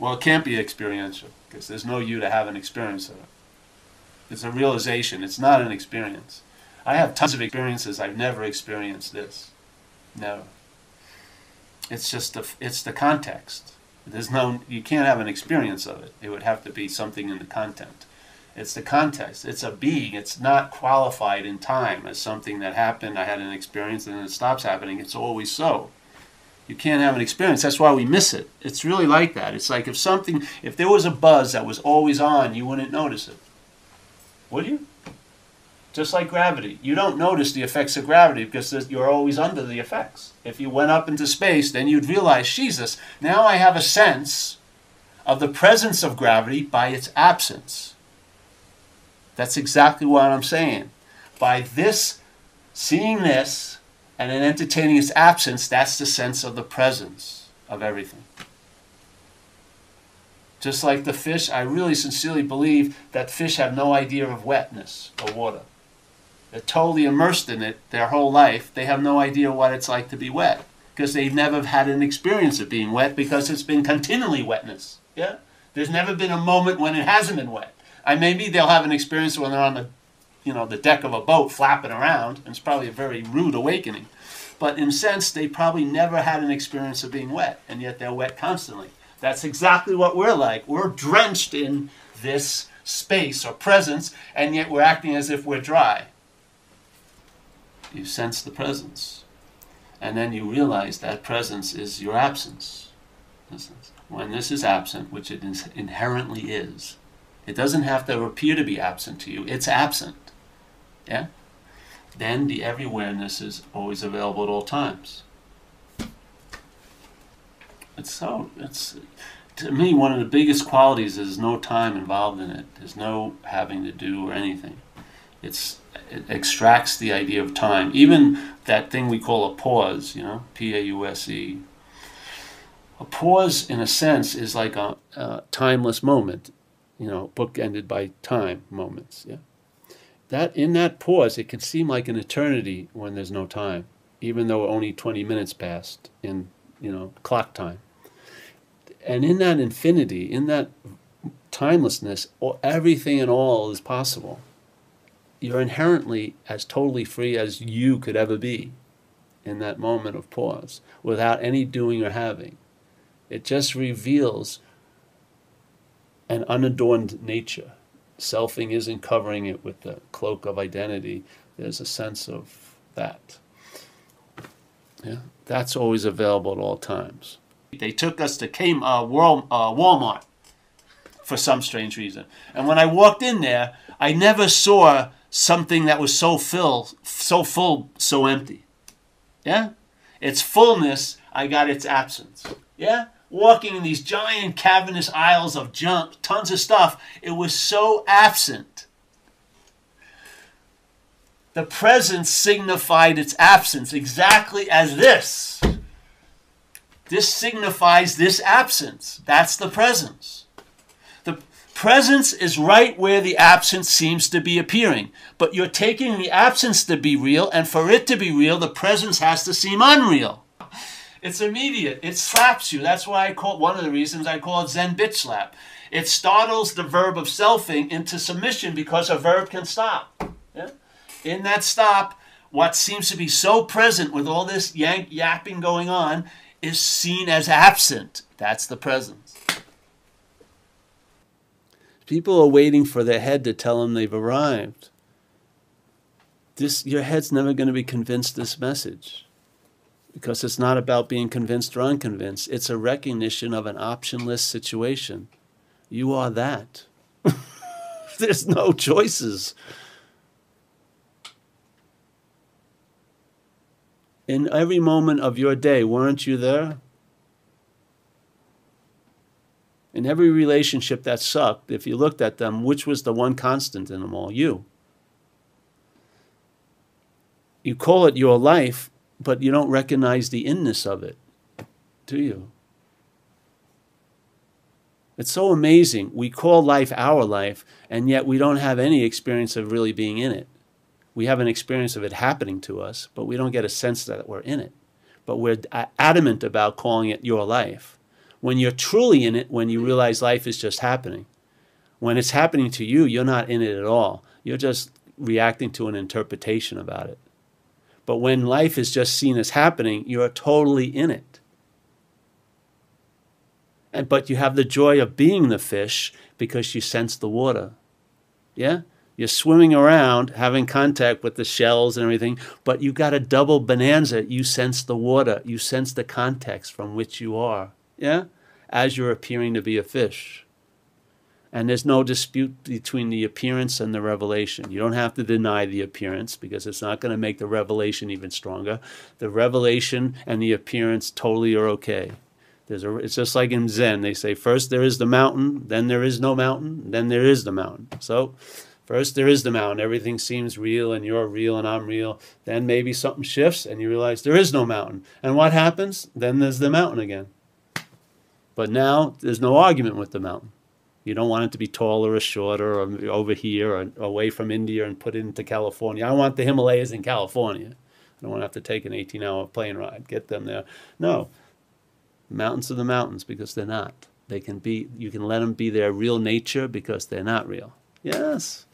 Well, it can't be experiential, because there's no you to have an experience of it. It's a realization. It's not an experience. I have tons of experiences. I've never experienced this. Never. It's just it's the context. There's no, you can't have an experience of it. It would have to be something in the content. It's the context. It's a being. It's not qualified in time as something that happened. I had an experience and then it stops happening. It's always so. You can't have an experience. That's why we miss it. It's really like that. It's like if there was a buzz that was always on, you wouldn't notice it. Would you? Just like gravity. You don't notice the effects of gravity because you're always under the effects. If you went up into space, then you'd realize, Jesus, now I have a sense of the presence of gravity by its absence. That's exactly what I'm saying. By this, seeing this, and then entertaining its absence, that's the sense of the presence of everything. Just like the fish, I really sincerely believe that fish have no idea of wetness or water. They're totally immersed in it their whole life. They have no idea what it's like to be wet because they've never had an experience of being wet because it's been continually wetness. Yeah? There's never been a moment when it hasn't been wet. Maybe they'll have an experience when they're on the deck of a boat flapping around, and it's probably a very rude awakening. But in a sense, they probably never had an experience of being wet, and yet they're wet constantly. That's exactly what we're like. We're drenched in this space or presence, and yet we're acting as if we're dry. You sense the presence, and then you realize that presence is your absence. When this is absent, which it inherently is, it doesn't have to appear to be absent to you. It's absent. Yeah? Then the every-awareness is always available at all times. It's to me, one of the biggest qualities is no time involved in it. There's no having to do or anything. It extracts the idea of time. Even that thing we call a pause, P-A-U-S-E. A pause, in a sense, is like a timeless moment. Bookended by time moments. Yeah, that in that pause, it can seem like an eternity when there's no time, even though only 20 minutes passed in clock time. And in that infinity, in that timelessness, everything and all is possible. You're inherently as totally free as you could ever be in that moment of pause, without any doing or having. It just reveals an unadorned nature. Selfing isn't covering it with the cloak of identity. There's a sense of that. Yeah, that's always available at all times. They took us to Walmart for some strange reason. And when I walked in there, I never saw something that was so full, so empty. Yeah? Its fullness, I got its absence. Yeah? Walking in these giant cavernous aisles of junk, tons of stuff, it was so absent. The presence signified its absence exactly as this. This signifies this absence. That's the presence. The presence is right where the absence seems to be appearing. But you're taking the absence to be real, and for it to be real, the presence has to seem unreal. It's immediate. It slaps you. That's why one of the reasons I call it Zen bitch slap. It startles the verb of selfing into submission because a verb can stop. Yeah? In that stop, what seems to be so present with all this yapping going on is seen as absent. That's the presence. People are waiting for their head to tell them they've arrived. Your head's never going to be convinced this message. Because it's not about being convinced or unconvinced. It's a recognition of an optionless situation. You are that. There's no choices. In every moment of your day, weren't you there? In every relationship that sucked, if you looked at them, which was the one constant in them all? You. You call it your life, but you don't recognize the inness of it, do you? It's so amazing. We call life our life, and yet we don't have any experience of really being in it. We have an experience of it happening to us, but we don't get a sense that we're in it. But we're adamant about calling it your life. When you're truly in it, when you realize life is just happening. When it's happening to you, you're not in it at all. You're just reacting to an interpretation about it. But when life is just seen as happening, you're totally in it. But you have the joy of being the fish because you sense the water. Yeah? You're swimming around, having contact with the shells and everything, but you got a double bonanza. You sense the water. You sense the context from which you are. Yeah? As you're appearing to be a fish. And there's no dispute between the appearance and the revelation. You don't have to deny the appearance because it's not going to make the revelation even stronger. The revelation and the appearance totally are okay. It's just like in Zen. They say first there is the mountain, then there is no mountain, then there is the mountain. So first there is the mountain. Everything seems real and you're real and I'm real. Then maybe something shifts and you realize there is no mountain. And what happens? Then there's the mountain again. But now there's no argument with the mountain. You don't want it to be taller or shorter or over here or away from India and put it into California. I want the Himalayas in California. I don't want to have to take an 18-hour plane ride, get them there. No. Mountains are the mountains because they're not. They can be, you can let them be their real nature because they're not real. Yes.